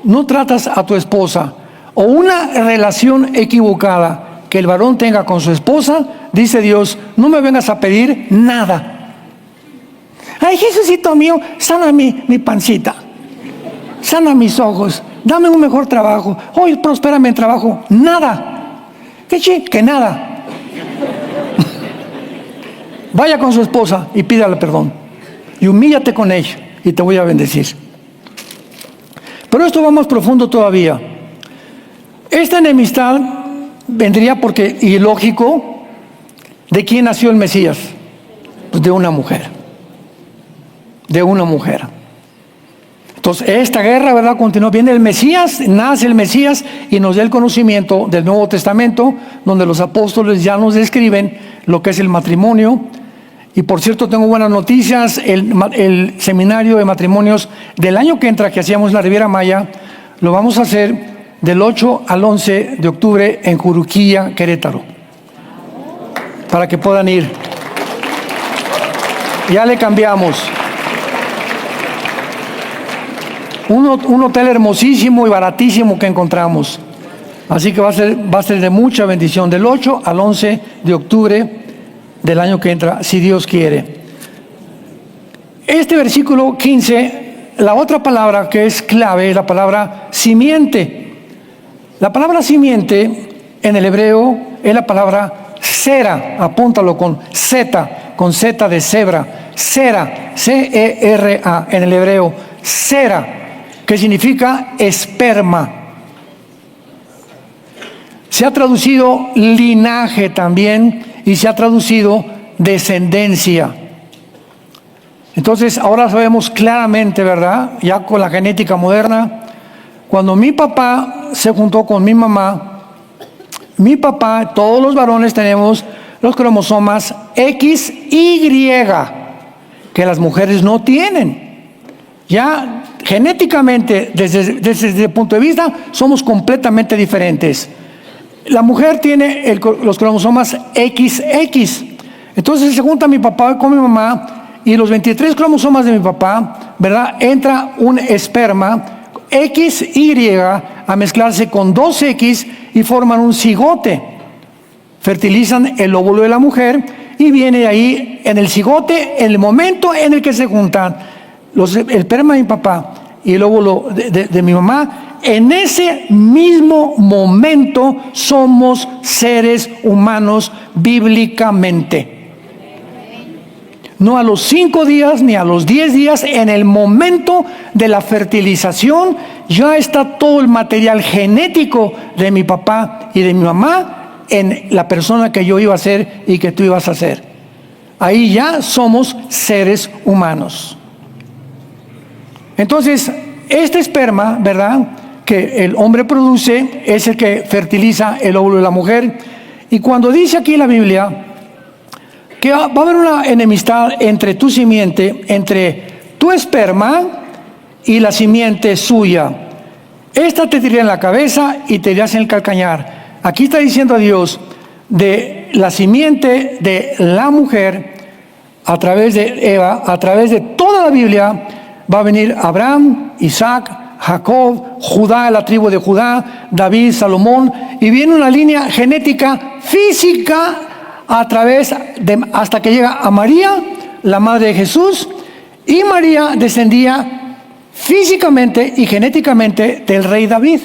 Speaker 1: no tratas a tu esposa, o una relación equivocada, que el varón tenga con su esposa, dice Dios, no me vengas a pedir nada. Ay, Jesucito mío, sana mi pancita, sana mis ojos, dame un mejor trabajo, hoy prospérame en trabajo. Nada. Que nada. Vaya con su esposa y pídale perdón. Y humíllate con ella y te voy a bendecir. Pero esto va más profundo todavía. Esta enemistad vendría porque, y lógico, ¿de quién nació el Mesías? Pues de una mujer. De una mujer. Entonces, esta guerra, ¿verdad?, continúa. Viene el Mesías, nace el Mesías y nos da el conocimiento del Nuevo Testamento, donde los apóstoles ya nos describen lo que es el matrimonio. Y por cierto, tengo buenas noticias. El seminario de matrimonios del año que entra, que hacíamos en la Riviera Maya, lo vamos a hacer del 8 al 11 de octubre en Juruquilla, Querétaro, para que puedan ir. Ya le cambiamos. Un hotel hermosísimo y baratísimo que encontramos. Así que va a ser de mucha bendición, del 8 al 11 de octubre del año que entra, si Dios quiere. Este versículo 15, la otra palabra que es clave es la palabra simiente. La palabra simiente en el hebreo es la palabra cera, apúntalo con Z de cebra, cera, C-E-R-A en el hebreo, cera, que significa esperma. Se ha traducido linaje también y se ha traducido descendencia. Entonces ahora sabemos claramente, ¿verdad?, ya con la genética moderna, cuando mi papá se juntó con mi mamá, mi papá, todos los varones tenemos los cromosomas XY, que las mujeres no tienen. Ya genéticamente, desde el punto de vista, somos completamente diferentes. La mujer tiene los cromosomas XX. Entonces se junta mi papá con mi mamá y los 23 cromosomas de mi papá, ¿verdad?, entra un esperma XY a mezclarse con 2X y forman un cigote. Fertilizan el óvulo de la mujer y viene ahí en el cigote, en el momento en el que se juntan el esperma de mi papá y el óvulo de mi mamá, en ese mismo momento somos seres humanos bíblicamente. No a los 5 días ni a los 10 días, en el momento de la fertilización ya está todo el material genético de mi papá y de mi mamá en la persona que yo iba a ser y que tú ibas a ser. Ahí ya somos seres humanos. Entonces, este esperma, ¿verdad?, que el hombre produce es el que fertiliza el óvulo de la mujer. Y cuando dice aquí la Biblia que va a haber una enemistad entre tu simiente, entre tu esperma y la simiente suya, esta te tiraría en la cabeza y te irías en el calcañar. Aquí está diciendo a Dios, de la simiente de la mujer, a través de Eva, a través de toda la Biblia, va a venir Abraham, Isaac, Jacob, Judá, la tribu de Judá, David, Salomón, y viene una línea genética física a través de, hasta que llega a María, la madre de Jesús, y María descendía físicamente y genéticamente del rey David,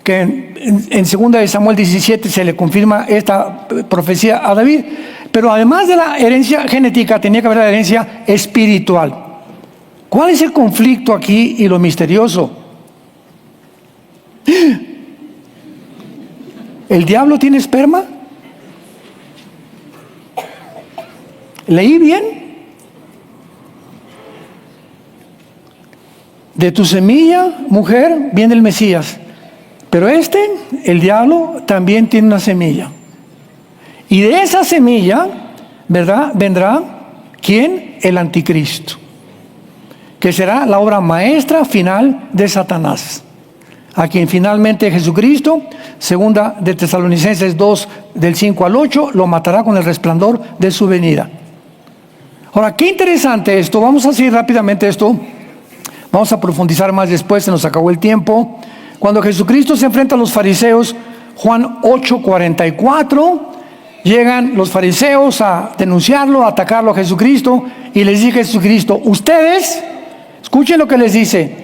Speaker 1: que en 2 de Samuel 17 se le confirma esta profecía a David. Pero además de la herencia genética, tenía que haber la herencia espiritual. ¿Cuál es el conflicto aquí y lo misterioso? ¿El diablo tiene esperma? ¿Leí bien? De tu semilla, mujer, viene el Mesías. Pero el diablo, también tiene una semilla. Y de esa semilla, ¿verdad?, vendrá, ¿quién? El anticristo, que será la obra maestra final de Satanás, a quien finalmente Jesucristo, 2 de Tesalonicenses 2, del 5 al 8, lo matará con el resplandor de su venida. Ahora, qué interesante esto. Vamos a seguir rápidamente esto. Vamos a profundizar más después, se nos acabó el tiempo. Cuando Jesucristo se enfrenta a los fariseos Juan 8:44, llegan los fariseos a denunciarlo, a atacarlo a Jesucristo, y les dice Jesucristo, ustedes, escuchen lo que les dice,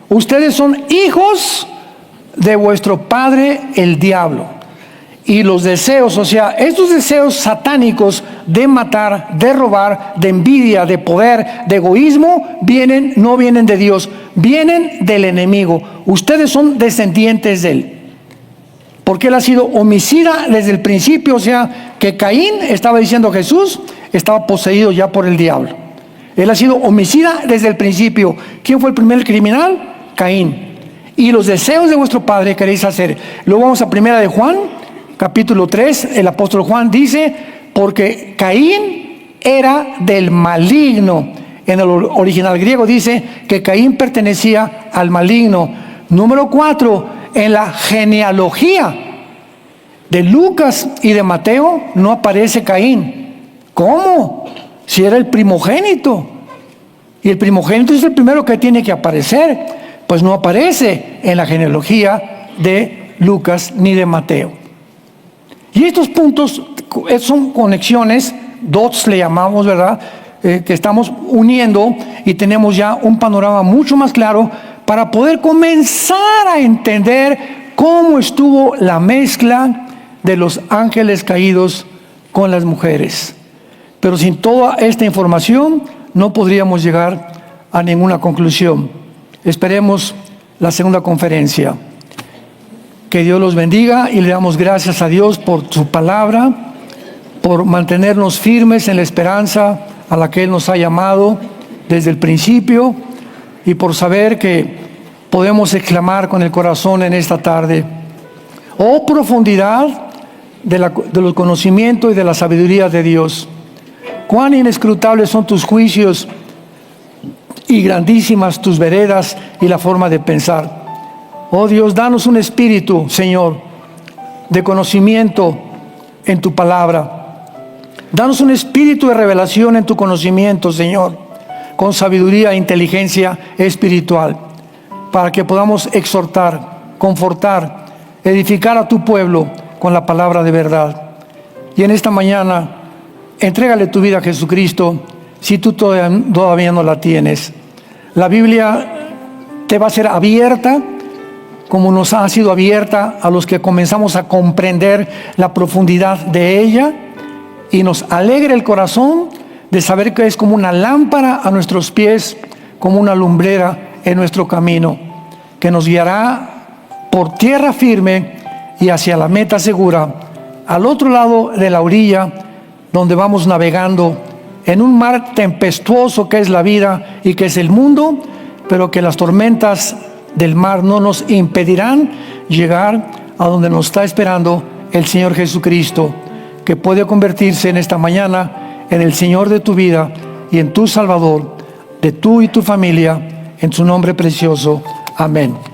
Speaker 1: ustedes son hijos de vuestro padre el diablo. Y los deseos, o sea, estos deseos satánicos de matar, de robar, de envidia, de poder, de egoísmo, no vienen de Dios, vienen del enemigo. Ustedes son descendientes de él. Porque él ha sido homicida desde el principio, o sea, que Caín, estaba diciendo Jesús, estaba poseído ya por el diablo. Él ha sido homicida desde el principio. ¿Quién fue el primer criminal? Caín. Y los deseos de vuestro padre queréis hacer. Luego vamos a 1 de Juan, capítulo 3, el apóstol Juan dice, porque Caín era del maligno. En el original griego dice que Caín pertenecía al maligno. Número 4, en la genealogía de Lucas y de Mateo no aparece Caín. ¿Cómo? Si era el primogénito. Y el primogénito es el primero que tiene que aparecer. Pues no aparece en la genealogía de Lucas ni de Mateo. Y estos puntos son conexiones, dots le llamamos, ¿verdad? Que estamos uniendo y tenemos ya un panorama mucho más claro para poder comenzar a entender cómo estuvo la mezcla de los ángeles caídos con las mujeres. Pero sin toda esta información no podríamos llegar a ninguna conclusión. Esperemos la segunda conferencia. Que Dios los bendiga y le damos gracias a Dios por su palabra, por mantenernos firmes en la esperanza a la que Él nos ha llamado desde el principio y por saber que podemos exclamar con el corazón en esta tarde, oh profundidad de los conocimientos y de la sabiduría de Dios, cuán inescrutables son tus juicios y grandísimas tus veredas y la forma de pensar. Oh Dios, danos un espíritu, Señor, de conocimiento en tu palabra. Danos un espíritu de revelación en tu conocimiento, Señor, con sabiduría e inteligencia espiritual, para que podamos exhortar, confortar, edificar a tu pueblo con la palabra de verdad. Y en esta mañana, entrégale tu vida a Jesucristo si tú todavía no la tienes. La Biblia te va a ser abierta, como nos ha sido abierta a los que comenzamos a comprender la profundidad de ella, y nos alegra el corazón de saber que es como una lámpara a nuestros pies, como una lumbrera en nuestro camino, que nos guiará por tierra firme y hacia la meta segura, al otro lado de la orilla, donde vamos navegando en un mar tempestuoso que es la vida y que es el mundo, pero que las tormentas del mar no nos impedirán llegar a donde nos está esperando el Señor Jesucristo, que puede convertirse en esta mañana en el Señor de tu vida y en tu Salvador, de tú y tu familia, en su nombre precioso. Amén.